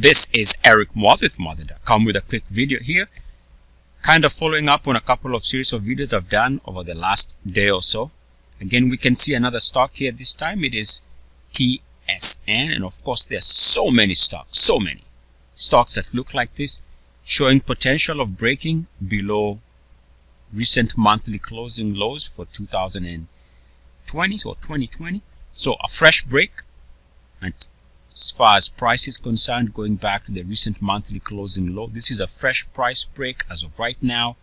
This is Eric Muathe with Muathe.com with a quick video here, kind of following up on a couple of series of videos I've done over the last day or so. Again, we can see another stock here. This time it is TSN, and of course there are so many stocks that look like this, showing potential of breaking below recent monthly closing lows for 2020 or 2020. So a fresh break, and as far as price is concerned, going back to the recent monthly closing low, this is a fresh price break as of right now.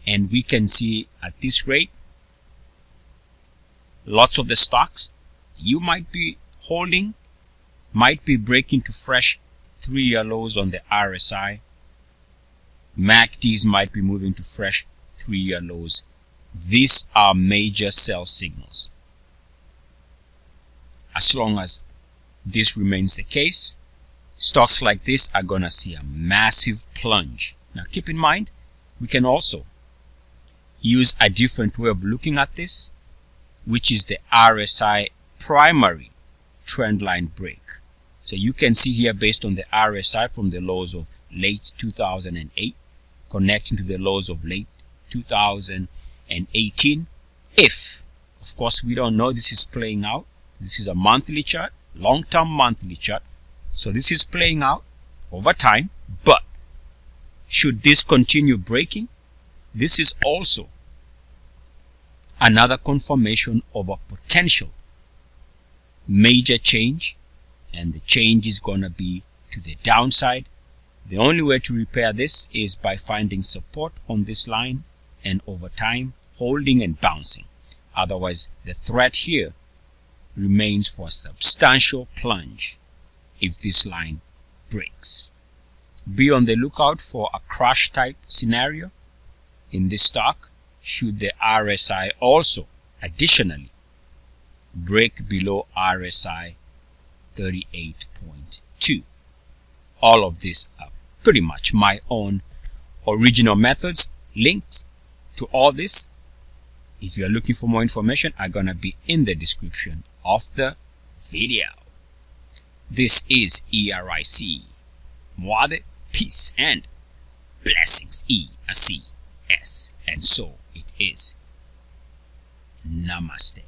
And we can see at this rate, lots of the stocks you might be holding might be breaking to fresh 3-year lows on the RSI. MACDs might be moving to fresh 3-year lows. These are major sell signals. As long as this remains the case, stocks like this are going to see a massive plunge. Now keep in mind, we can also use a different way of looking at this, which is the RSI primary trend line break. So you can see here, based on the RSI from the lows of late 2008 connecting to the lows of late 2018, if, of course, we don't know this is playing out. This is a monthly chart, long-term monthly chart, so this is playing out over time. But should this continue breaking, this is also another confirmation of a potential major change, and the change is going to be to the downside. The only way to repair this is by finding support on this line and over time holding and bouncing. Otherwise, the threat here remains for a substantial plunge if this line breaks. Be on the lookout for a crash type scenario in this stock should the RSI also additionally break below RSI 38.2. All of these are pretty much my own original methods. Linked to all this, if you're looking for more information, are going to be in the description of the video. This is Eric Muathe. Peace and blessings. ECS. And so it is. Namaste.